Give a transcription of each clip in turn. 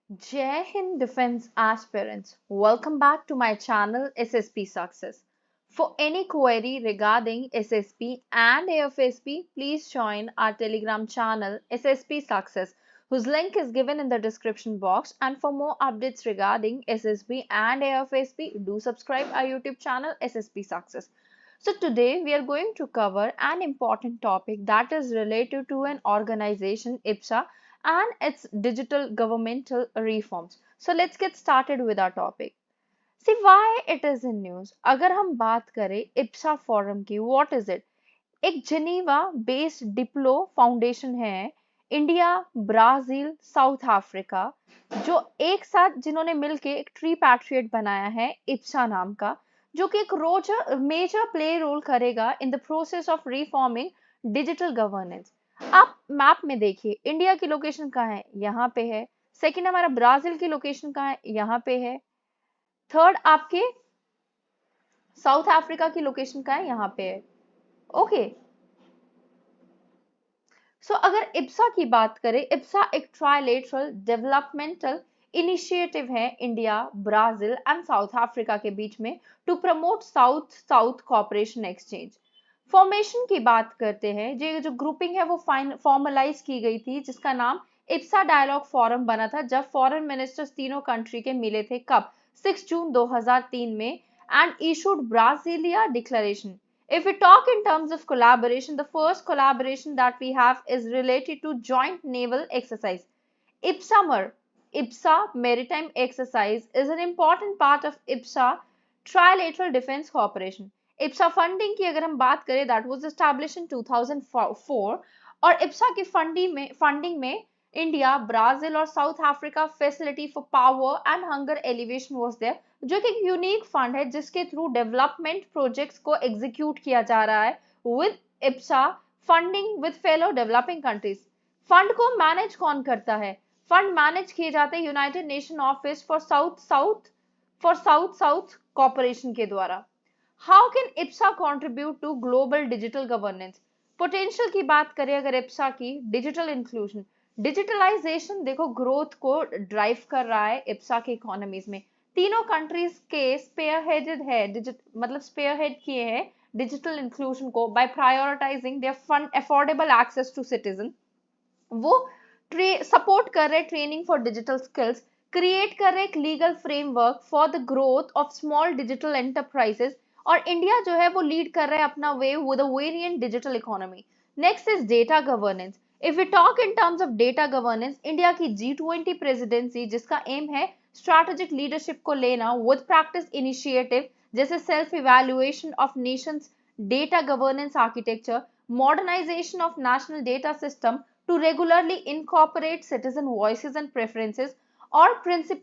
Jai Hind Defense Aspirants, welcome back to my channel SSP Success. For any query regarding SSP and AFSP, please join our Telegram channel SSP Success, whose link is given in the description box. And for more updates regarding SSP and AFSP, do subscribe our YouTube channel SSP Success. So today we are going to cover an important topic that is related to an organization IPSA and its digital governmental reforms. So let's get started with our topic. See why it is in news. अगर हम बात करें IPSA forum की, what is it? एक Geneva based Diplo foundation है, India, Brazil, south Africa, जो एक साथ जिन्होंने मिलके एक ट्री पैट्रियट बनाया है इप्सा नाम का, जो कि एक मेजर प्ले रोल करेगा in the process of reforming digital governance. आप मैप में देखिए, इंडिया की लोकेशन कहाँ है, यहाँ पे है। सेकंड, हमारा ब्राजील की लोकेशन कहाँ है, यहाँ पे है। थर्ड, आपके साउथ अफ्रीका की लोकेशन कहाँ है, यहाँ पे है। ओके, अगर इप्सा की बात करें, इप्सा एक ट्राइलेटरल डेवलपमेंटल इनिशिएटिव है India, Brazil and South Africa के बीच में to promote South South cooperation exchange. Formation की बात करते हैं, ये जो ग्रुपिंग है वो फॉर्मलाइज की गई थी, जिसका नाम इप्सा डायलॉग फोरम बना था जब फॉरेन मिनिस्टर्स तीनों कंट्री के मिले थे। कब? 6 जून 2003 में, and issued Brasilia declaration. If we talk in terms of collaboration, the first collaboration that we have is related to joint naval exercise. IPSAMR, IPSA Maritime Exercise, is an important part of IPSA Trilateral Defense Cooperation. IPSA funding की अगर हम बात करें, that was established in 2004, और IPSA की funding में India, Brazil और South Africa facility for power and hunger alleviation was there, जो कि एक यूनिक फंड है जिसके थ्रू डेवलपमेंट प्रोजेक्ट्स को एग्जीक्यूट किया जा रहा है with IPSA funding with fellow developing countries. Fund को मैनेज कौन करता है? फंड मैनेज किए जाते हैं United Nation office for South South corporation के द्वारा। How can IPSA contribute to global digital governance? Potential की बात करें अगर इप्सा की, डिजिटल इंक्लूजन, डिजिटलाइजेशन देखो ग्रोथ को ड्राइव कर रहा है इप्सा के इकोनॉमीज में। तीनों कंट्रीज के स्पेयरहेडेड है, मतलब स्पेयरहेड किए हैं डिजिटल इंक्लूजन को by prioritising their fund affordable access to citizen. वो सपोर्ट कर रहे training for digital skills, create कर रहे एक legal framework for the growth of small digital enterprises, और इंडिया जो है वो लीड कर रहा है अपना way with a variant digital economy. Next is data governance. If we talk in terms of data governance, India की G20 प्रेसिडेंसी, जिसका एम है स्ट्रैटेजिक लीडरशिप को लेना विद प्रैक्टिस इनिशिएटिव जैसे self evaluation of nations data governance architecture, modernisation of national data system to regularly incorporate citizen voices and preferences, और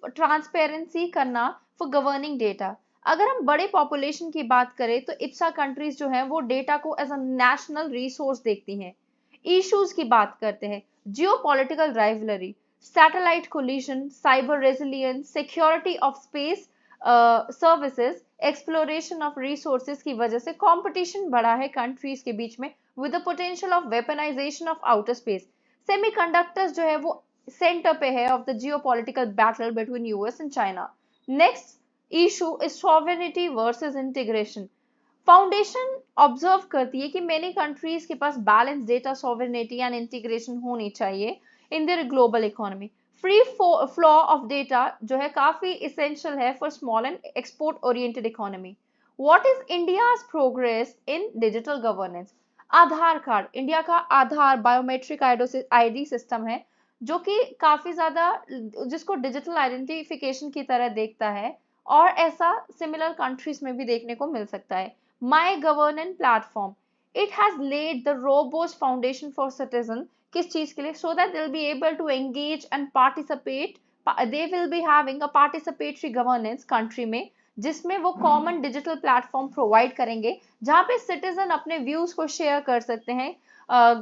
transparency करना for governing data. अगर हम बड़े पॉपुलेशन की बात करें तो इप्सा कंट्रीज जो है वो डेटा को एज अ नेशनल रिसोर्स देखती हैं। इश्यूज की बात करते हैं, geopolitical rivalry, satellite collision, cyber resilience, security of space services, exploration of resources की वजह से कंपटीशन बढ़ा है कंट्रीज के बीच में with the potential of weaponization of outer space. Semiconductors जो है वो सेंटर पे है of the geopolitical battle between US and China. Next issue is sovereignty versus integration. Foundation observe करती है कि मेनी कंट्रीज के पास balance data sovereignty and integration होनी चाहिए in their global economy. Free flow of data जो है काफी इसेंशियल है for small and export oriented economy. What is India's progress in digital governance? Aadhaar card, India का Aadhaar biometric ID system है जो कि काफी ज्यादा जिसको डिजिटल आइडेंटिफिकेशन की तरह देखता है, और ऐसा सिमिलर कंट्रीज में भी देखने को मिल सकता है। My governance platform, it has laid the robust foundation for citizen, किस चीज के लिए? So that they will be able to engage and participate, they will be having a participatory governance country में, जिसमें वो कॉमन डिजिटल प्लेटफॉर्म प्रोवाइड करेंगे जहां पे सिटीजन अपने व्यूज को शेयर कर सकते हैं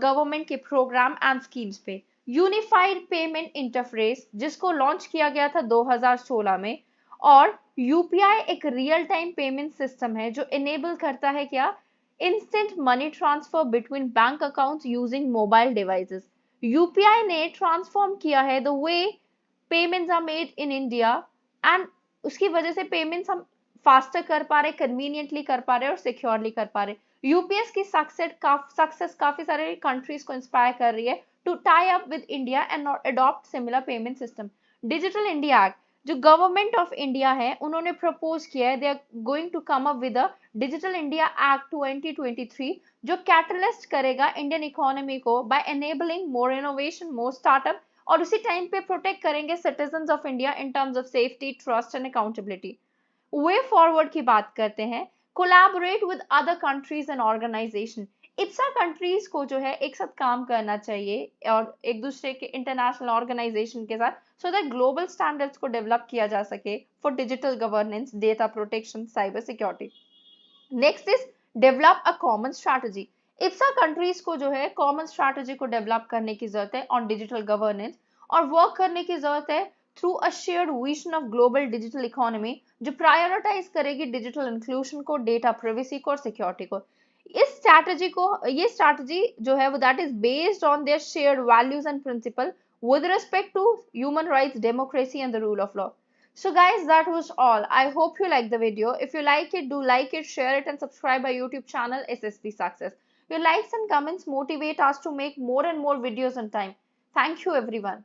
गवर्नमेंट के प्रोग्राम एंड स्कीम्स पे। यूनिफाइड पेमेंट इंटरफेस जिसको लॉन्च किया गया था 2016 में, और यूपीआई एक रियल टाइम पेमेंट सिस्टम है जो इनेबल करता है क्या? Instant money transfer between bank accounts using mobile devices. UPI ने ट्रांसफॉर्म किया है the way payments are made in India and उसकी वजह से पेमेंट्स हम फास्टर कर पा रहे, कन्वीनियंटली कर पा रहे और सिक्योरली कर पा रहे। यूपीएस की सक्सेस काफी सारे कंट्रीज को इंस्पायर कर रही है to tie up with India and adopt similar payment system. Digital India act जो गवर्नमेंट ऑफ इंडिया है उन्होंने प्रपोज किया है, they are going to come up with a digital India act 2023 जो कैटलिस्ट करेगा इंडियन इकोनॉमी को by enabling more innovation, more startup, और उसी टाइम पे प्रोटेक्ट करेंगे citizens of India in terms of safety, trust and accountability. Way forward की बात करते हैं, collaborate with other countries and organisation. IPSA countries को जो है एक साथ काम करना चाहिए और एक दूसरे के इंटरनेशनल ऑर्गेनाइजेशन के साथ, सो दैट ग्लोबल स्टैंडर्ड्स को डेवलप किया जा सके for digital governance, data protection, cyber security. Next is develop a common strategy. IPSA countries को जो है कॉमन स्ट्रैटेजी को डेवलप करने की जरूरत है ऑन डिजिटल गवर्नेंस, और वर्क करने की जरूरत है through a shared vision of global digital economy जो प्रायोरिटाइज करेगी डिजिटल इंक्लूजन को, डेटा प्राइवेसी को और सिक्योरिटी को। ये स्ट्रैटेजी जो है वो that is based on their shared values and principle with respect to human rights, democracy and the rule of law. So guys, that was all. I hope you like the video. If you like it, do like it, share it and subscribe our YouTube channel SSP Success. Your likes and comments motivate us to make more and more videos on time. Thank you everyone.